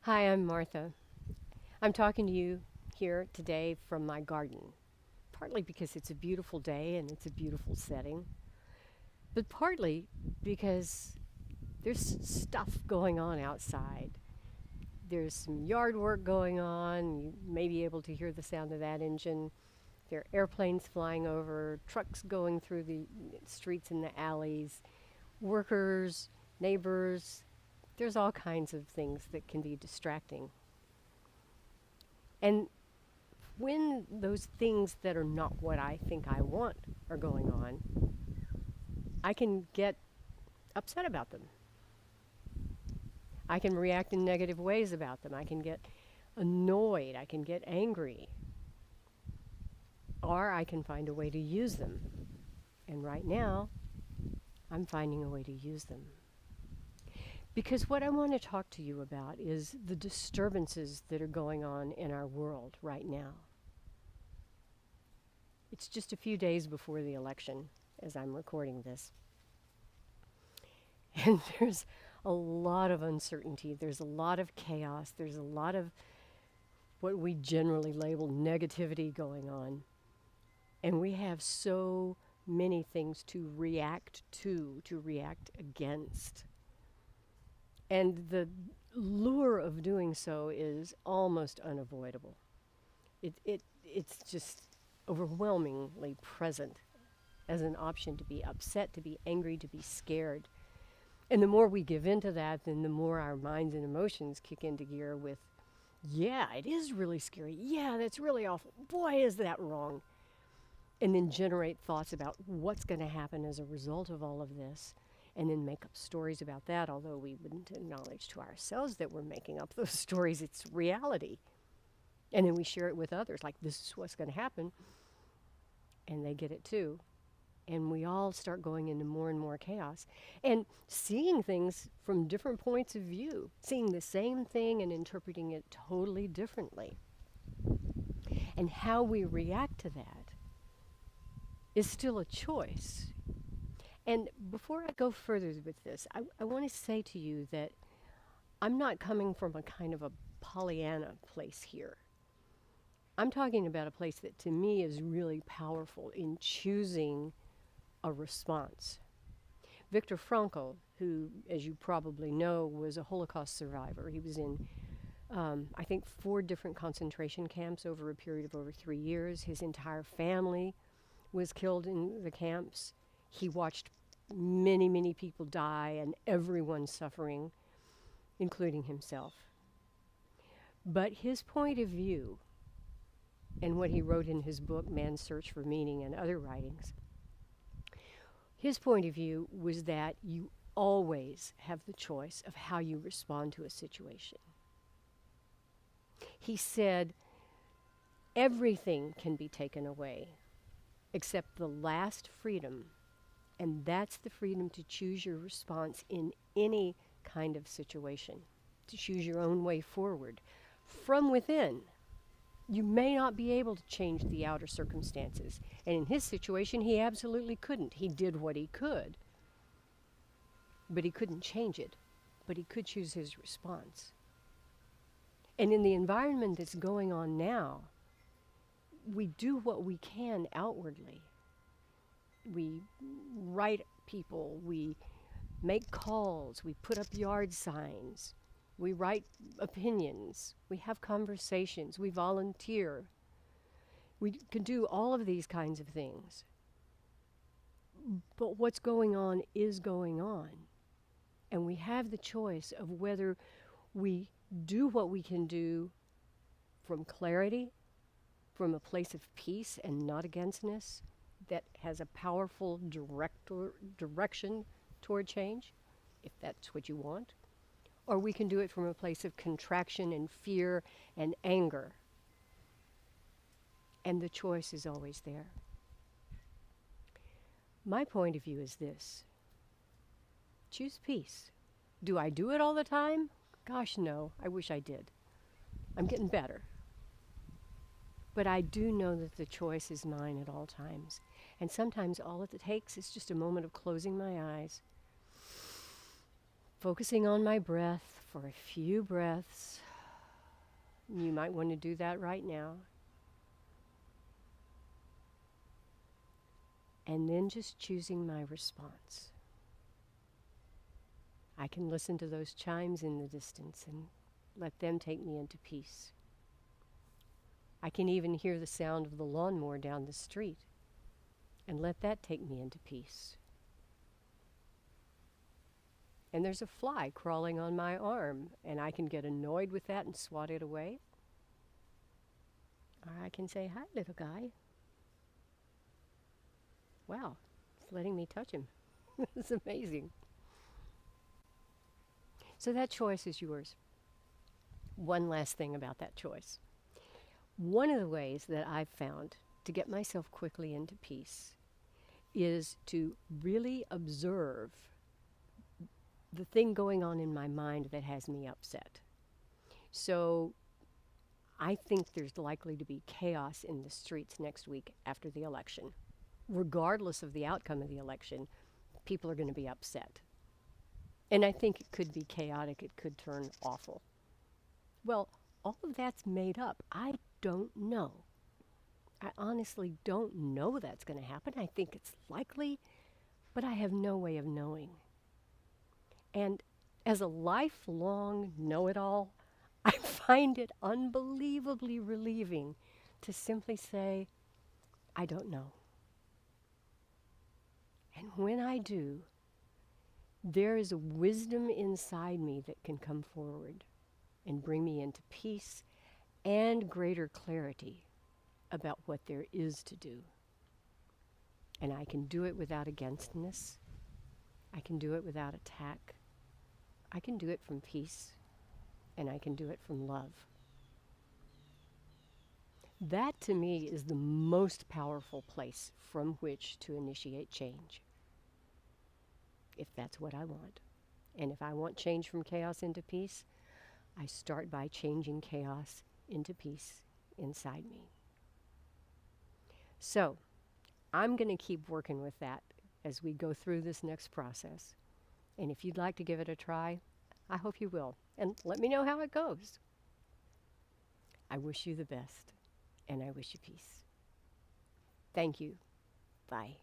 Hi, I'm Martha. I'm talking to you here today from my garden, partly because it's a beautiful day and it's a beautiful setting, but partly because there's stuff going on outside. There's some yard work going on. You may be able to hear the sound of that engine. There are airplanes flying over, trucks going through the streets and the alleys, workers, neighbors. There's all kinds of things that can be distracting. And when those things that are not what I think I want are going on, I can get upset about them. I can react in negative ways about them. I can get annoyed. I can get angry. Or I can find a way to use them. And right now, I'm finding a way to use them. Because what I want to talk to you about is the disturbances that are going on in our world right now. It's just a few days before the election as I'm recording this. And there's a lot of uncertainty. There's a lot of chaos. There's a lot of what we generally label negativity going on. And we have so many things to react to react against. And the lure of doing so is almost unavoidable. It's just overwhelmingly present as an option to be upset, to be angry, to be scared. And the more we give into that, then the more our minds and emotions kick into gear with, yeah, it is really scary. Yeah, that's really awful. Boy, is that wrong. And then generate thoughts about what's going to happen as a result of all of this. And then make up stories about that, although we wouldn't acknowledge to ourselves that we're making up those stories. It's reality. And then we share it with others, like, this is what's going to happen. And they get it too. And we all start going into more and more chaos and seeing things from different points of view, seeing the same thing and interpreting it totally differently. And how we react to that is still a choice. And before I go further with this, I want to say to you that I'm not coming from a kind of a Pollyanna place here. I'm talking about a place that to me is really powerful in choosing a response. Viktor Frankl, who, as you probably know, was a Holocaust survivor, he was in, I think, 4 different concentration camps over a period of over 3 years. His entire family was killed in the camps. He watched many, many people die and everyone suffering, including himself. But his point of view, and what he wrote in his book, Man's Search for Meaning, and other writings, his point of view was that you always have the choice of how you respond to a situation. He said, everything can be taken away except the last freedom, and that's the freedom to choose your response in any kind of situation, to choose your own way forward from within. You may not be able to change the outer circumstances. And in his situation, he absolutely couldn't. He did what he could, but he couldn't change it. But he could choose his response. And in the environment that's going on now, we do what we can outwardly. We write people, we make calls, we put up yard signs, we write opinions, we have conversations, we volunteer. We can do all of these kinds of things. But what's going on is going on. And we have the choice of whether we do what we can do from clarity, from a place of peace and not againstness, that has a powerful direction toward change, if that's what you want. Or we can do it from a place of contraction and fear and anger. And the choice is always there. My point of view is this: choose peace. Do I do it all the time? Gosh, no. I wish I did. I'm getting better. But I do know that the choice is mine at all times. And sometimes all it takes is just a moment of closing my eyes, focusing on my breath for a few breaths, You might want to do that right now. And then just choosing my response. I can listen to those chimes in the distance and let them take me into peace. I can even hear the sound of the lawnmower down the street and let that take me into peace. And there's a fly crawling on my arm, and I can get annoyed with that and swat it away. Or I can say, "Hi, little guy." Wow, it's letting me touch him. It's amazing. So that choice is yours. One last thing about that choice. One of the ways that I've found to get myself quickly into peace is to really observe the thing going on in my mind that has me upset. So I think there's likely to be chaos in the streets next week after the election. Regardless of the outcome of the election, people are going to be upset. And I think it could be chaotic, it could turn awful. Well, all of that's made up. I don't know. I honestly don't know that's going to happen. I think it's likely, but I have no way of knowing. And as a lifelong know-it-all, I find it unbelievably relieving to simply say, I don't know. And when I do, there is a wisdom inside me that can come forward and bring me into peace and greater clarity about what there is to do. And I can do it without againstness. I can do it without attack. I can do it from peace, and I can do it from love. That, to me, is the most powerful place from which to initiate change, if that's what I want. And if I want change from chaos into peace, I start by changing chaos into peace inside me. So, I'm going to keep working with that as we go through this next process. And if you'd like to give it a try, I hope you will. And let me know how it goes. I wish you the best, and I wish you peace. Thank you. Bye.